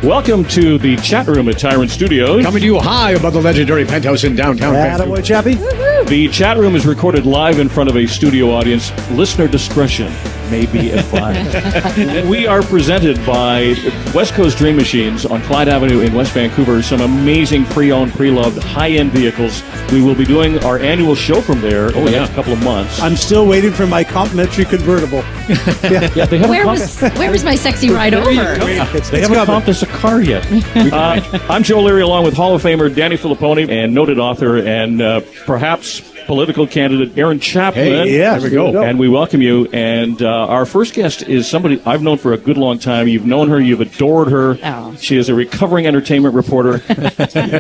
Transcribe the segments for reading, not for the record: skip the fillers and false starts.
Welcome to the chat room at Tyrant Studios. Coming to you high above the legendary penthouse in downtown Vancouver. Chappie. The chat room is recorded live in front of a studio audience. Listener discretion may be advised. We are presented by West Coast Dream Machines on Clyde Avenue in West Vancouver. Some amazing pre-owned, pre-loved, high-end vehicles. We will be doing our annual show from there in the next couple of months. I'm still waiting for my complimentary convertible. Yeah, they haven't Where was my sexy ride over? They haven't comped us a car yet. I'm Joe Leary, along with Hall of Famer Danny Filipponi and noted author and perhaps political candidate Erin Cebula. Hey, yeah, there we go. And we welcome you. And our first guest is somebody I've known for a good long time. You've known her. You've adored her. Oh. She is a recovering entertainment reporter.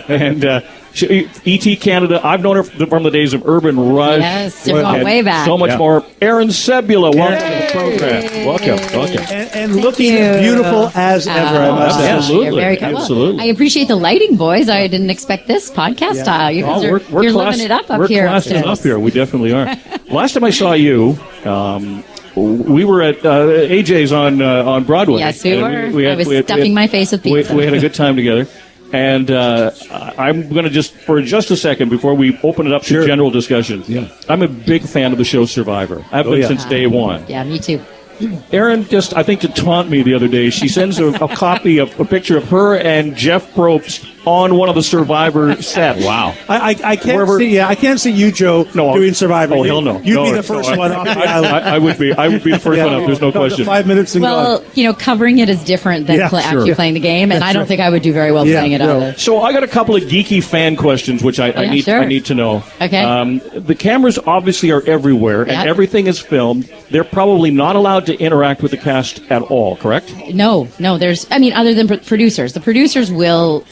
And E.T. Canada, I've known her from the days of Urban Rush. Yes, you're going way back. So much more. Erin Cebula, welcome to the program. Welcome. And looking beautiful as ever, I must say. Absolutely. You're very kind. Absolutely. Well, I appreciate the lighting, boys. I didn't expect this podcast style. You guys are we're living it up here. We're classing it up here. We definitely are. Last time I saw you, we were at AJ's on Broadway. Yes, we were. I was stuffing my face with pizza. We had a good time together. And I'm going to for just a second, before we open it up to general discussion, I'm a big fan of the show Survivor. I've been since day one. Yeah, me too. Erin, I think to taunt me the other day, she sends a copy of a picture of her and Jeff Probst on one of the Survivor sets. Wow. I can't see you, Joe, doing Survivor. Oh, hell no. You'd be the first one off the island. I would be the first one up. There's no question. 5 minutes and well, gone. covering it is different than actually playing the game, and I don't think I would do very well playing it either. So I got a couple of geeky fan questions, which I need to know. Okay. The cameras obviously are everywhere, and everything is filmed. They're probably not allowed to interact with the cast at all, correct? No. Other than producers. The producers will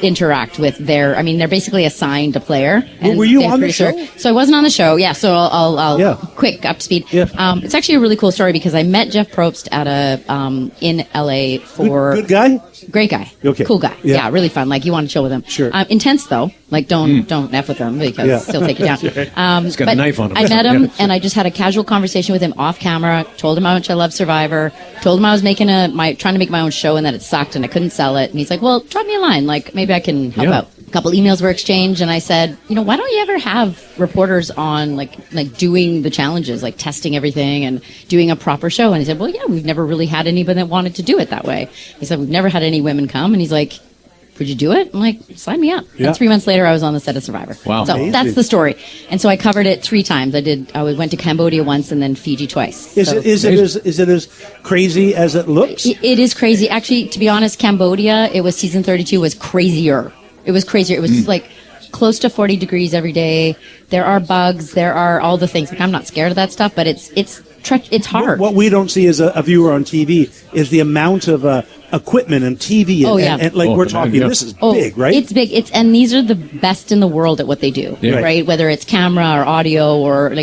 interact with they're basically assigned a player. Were you on the show? So I wasn't on the show, so I'll quick up to speed. Yeah. It's actually a really cool story because I met Jeff Probst at in LA for... Good guy? Great guy. Okay. Cool guy. Yeah, really fun. You want to chill with him. Sure. Intense, though. Don't F with him because he'll take you down. He's got a knife on him. I met him, and I just had a casual conversation with him off camera, told him how much I love Survivor, told him I was trying to make my own show and that it sucked and I couldn't sell it. And he's like, well, drop me a line. Maybe I can help out. A couple emails were exchanged, and I said, why don't you ever have reporters on, doing the challenges, testing everything and doing a proper show? And he said, well, yeah, we've never really had anybody that wanted to do it that way. He said, we've never had any women come. And he's like, would you do it? I'm like, sign me up. Yeah. And 3 months later, I was on the set of Survivor. Wow. So Amazing. that's the story. And so I covered it 3 times. I went to Cambodia once and then Fiji twice. Is it as crazy as it looks? It is crazy. Actually, to be honest, Cambodia, it was season 32, was crazier. It was crazier. It was close to 40 degrees every day. There are bugs. There are all the things. I'm not scared of that stuff, but it's hard. What we don't see as a viewer on TV is the amount of equipment and TV. We're talking, this is big, right? It's big. And these are the best in the world at what they do, right? Whether it's camera or audio or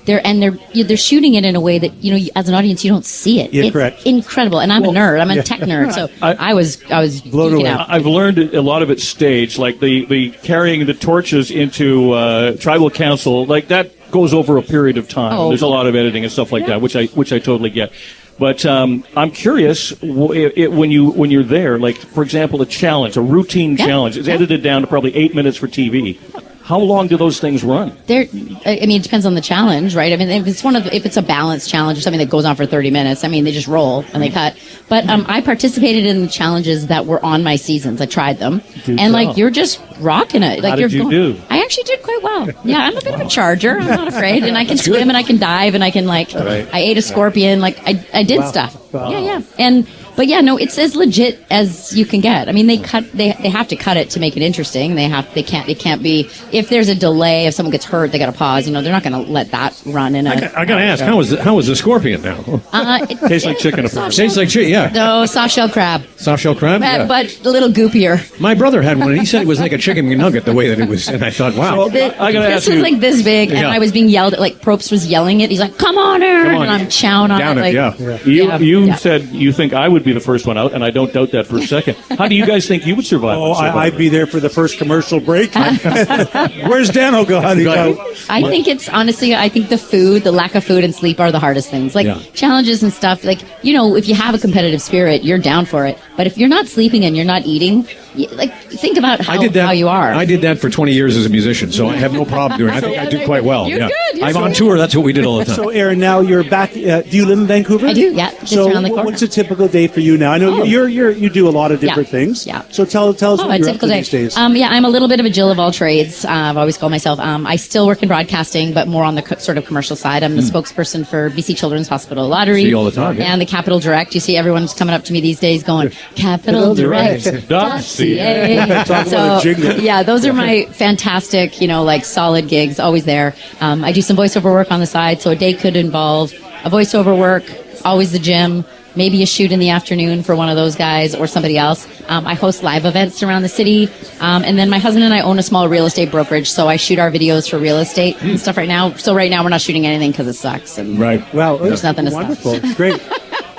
they're shooting it in a way that as an audience you don't see it. Yeah, it's correct. Incredible. And I'm a nerd. I'm a tech nerd, so I was blown away. out. I've learned a lot of it staged, the carrying the torches into tribal council, that goes over a period of time. There's a lot of editing and stuff like that, which I totally get. But I'm curious when you're there, for example, a routine challenge is edited down to probably 8 minutes for TV. How long do those things run? It depends on the challenge, right? If it's a balanced challenge or something that goes on for 30 minutes, they just roll and they cut. But I participated in challenges that were on my seasons. I tried them, you're just rocking it. How did you do? I actually did quite well. Yeah, I'm a bit of a charger. I'm not afraid, and I can swim and I can dive and I can I ate a scorpion. I did stuff. Wow. Yeah. But it's as legit as you can get. They have to cut it to make it interesting. It can't be, if there's a delay, if someone gets hurt, they got to pause. They're not going to let that run in. I got to ask, how is the scorpion now? Tastes like chicken. Tastes like chicken, yeah. No, soft shell crab. Soft shell crab? But a little goopier. My brother had one, and he said it was like a chicken nugget the way that it was, and I thought, wow. This was like this big, and I was being yelled at, Probst was yelling it. He's like, come on, Erin, and I'm chowing on Down it. Yeah. You said you think I would would be the first one out, and I don't doubt that for a second. How do you guys think you would survive? Oh, I'd be there for the first commercial break. Where's Dan? Oh, God. I think it's honestly, I think the food, the lack of food and sleep are the hardest things. Like challenges and stuff. Like, if you have a competitive spirit, you're down for it. But if you're not sleeping and you're not eating, think about how you are. I did that for 20 years as a musician, so I have no problem doing it. I think I do quite well. You're good. I'm on tour. That's what we did all the time. So, Erin, now you're back. Do you live in Vancouver? I do. Yeah. Just so, around the corner. what's a typical day for you now? I know you do a lot of different things. Yeah. So tell us what you're up to these days. I'm a little bit of a Jill of all trades. I've always called myself. I still work in broadcasting, but more on the sort of commercial side. I'm the spokesperson for BC Children's Hospital Lottery. See all the time, and the Capital Direct. You see everyone's coming up to me these days going, Capital Direct. So, those are my fantastic, solid gigs, always there. I do some voiceover work on the side, so a day could involve a voiceover work, always the gym, maybe a shoot in the afternoon for one of those guys or somebody else. I host live events around the city. And then my husband and I own a small real estate brokerage, so I shoot our videos for real estate and stuff right now. So right now we're not shooting anything because it sucks. And Wow. There's nothing to stop. Wonderful. Great.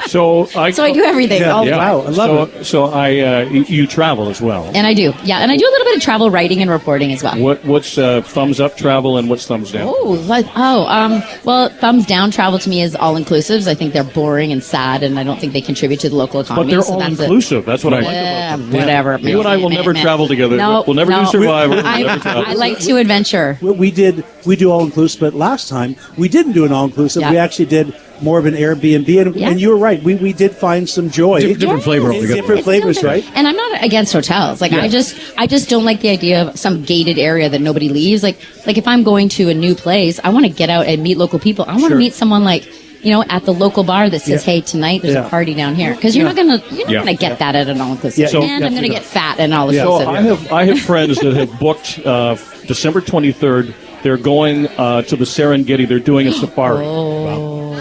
So I do everything. Wow, I love it. So you travel as well. And I do. Yeah, and I do a little bit of travel writing and reporting as well. What's thumbs up travel and what's thumbs down? Well, thumbs down travel to me is all inclusives. I think they're boring and sad, and I don't think they contribute to the local economy. But they're all inclusive. That's what I like about them. Whatever. You and I will never travel together. No, we'll never do Survivor. We'll never travel. I like to adventure. We do all inclusive, but last time we didn't do an all inclusive. Yeah. We actually did more of an Airbnb, and you were right. We did find some joy. Different flavor altogether. Different flavors, right? And I'm not against hotels. Like I just don't like the idea of some gated area that nobody leaves. Like if I'm going to a new place, I want to get out and meet local people. I want to meet someone at the local bar that says, "Hey, tonight there's a party down here," because you're not gonna get that at an all-inclusive. Yeah. And I'm gonna get fat and all-inclusive. So I have friends that have booked December 23rd. They're going to the Serengeti. They're doing a safari.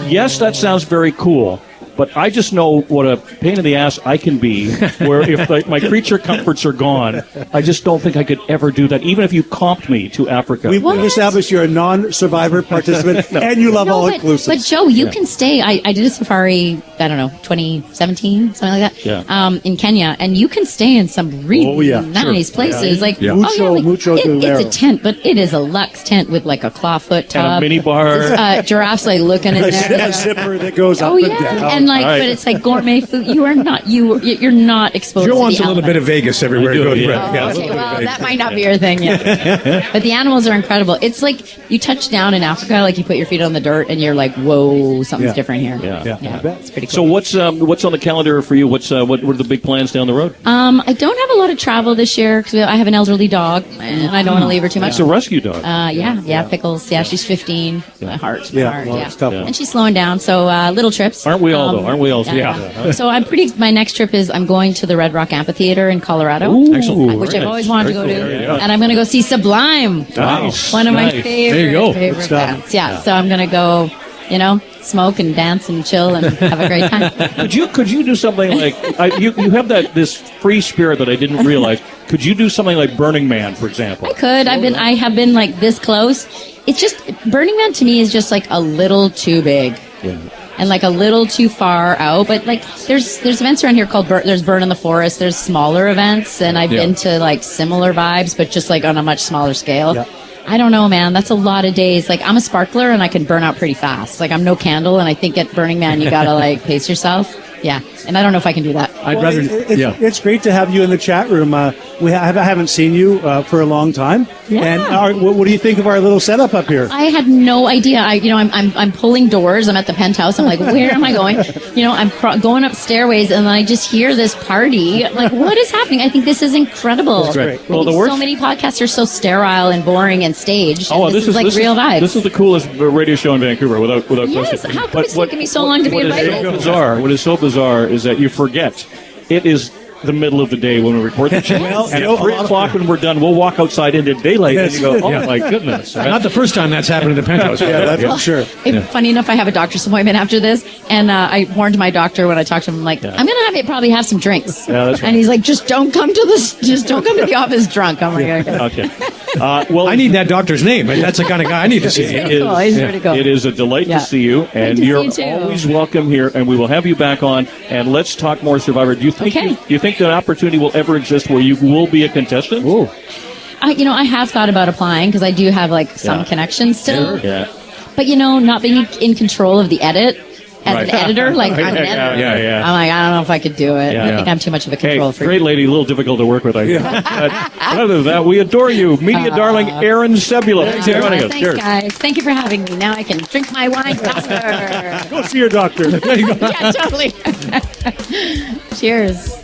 Yes, that sounds very cool, but I just know what a pain in the ass I can be, where if my creature comforts are gone, I just don't think I could ever do that, even if you comped me to Africa. We've established you're a non-survivor participant, and you love all-inclusive. But Joe, you can stay. I did a safari, 2017, something like that, in Kenya, and you can stay in some really nice places. It's a tent, but it is a luxe tent with a clawfoot tub. And a mini bar. Giraffes looking in there. A zipper that goes up and down. And but it's like gourmet food. You're not exposed. Joe to wants the a little bit of Vegas everywhere. Okay, well, that might not be your thing yet. But the animals are incredible. It's like you touch down in Africa, you put your feet on the dirt, and you're like, whoa, something's different here. Yeah. It's pretty cool. So what's on the calendar for you? What are the big plans down the road? I don't have a lot of travel this year because I have an elderly dog, and I don't want to leave her too much. It's a rescue dog. Pickles. Yeah, she's 15. My heart. It's tough. And she's slowing down. So little trips. Aren't we all though? Aren't we all? Yeah. So my next trip is I'm going to the Red Rock Amphitheater in Colorado, which I've always wanted to go to, and I'm going to go see Sublime. Nice. One of my favorite bands. Yeah. So I'm going to go, smoke and dance and chill and have a great time. Could you do something like you have this free spirit that I didn't realize? Could you do something like Burning Man, for example? I could. I have been this close. It's just Burning Man to me is just a little too big. Yeah. And a little too far out, but there's events around here called there's Burn in the Forest. There's smaller events, and I've been to similar vibes, but just on a much smaller scale. Yeah. I don't know, man. That's a lot of days. I'm a sparkler, and I can burn out pretty fast. I'm no candle, and I think at Burning Man you gotta pace yourself. Yeah, and I don't know if I can do that. It's great to have you in the chat room. I haven't seen you for a long time. Yeah. And what do you think of our little setup up here? I had no idea. I'm pulling doors. I'm at the penthouse. I'm like, where am I going? I'm going up stairways, and then I just hear this party. What is happening? I think this is incredible. That's great. Well, so many podcasts are so sterile and boring and staged. Oh, and this is real vibes. This is the coolest radio show in Vancouver, without yes, question. How come it's taken me so long to be invited? What is so bizarre is that you forget it is the middle of the day when we record the show. And at 3 o'clock when we're done, we'll walk outside into daylight and you go, oh my goodness. Right? Not the first time that's happened in the penthouse. That's for sure. Funny enough, I have a doctor's appointment after this, and I warned my doctor when I talked to him, I'm going to probably have some drinks. Yeah, that's right. And he's like, just don't come to the office drunk. I'm like, okay. Well, I need that doctor's name. That's the kind of guy I need to see. It is, Cool. He's ready to go. it is a delight Yeah. to see you, and to see you're you too. always welcome here. And we will have you back on, and let's talk more Survivor. Do you think Okay. you think that opportunity will ever exist where you will be a contestant? Ooh. I have thought about applying because I do have like some Yeah. connections still. Yeah. But not being in control of the edit as Right. an editor, like I'm an Yeah, editor. yeah, yeah. I'm like, I don't know if I could do it. Yeah. I think I'm too much of a Hey, control freak. great lady, a little difficult to work with, I think. But other than that, we adore you. Media darling Erin Cebula. Thanks for joining us. Thanks, Cheers. guys. Thank you for having me. Now I can drink my wine faster. Go see your doctor. Yeah, totally. Cheers.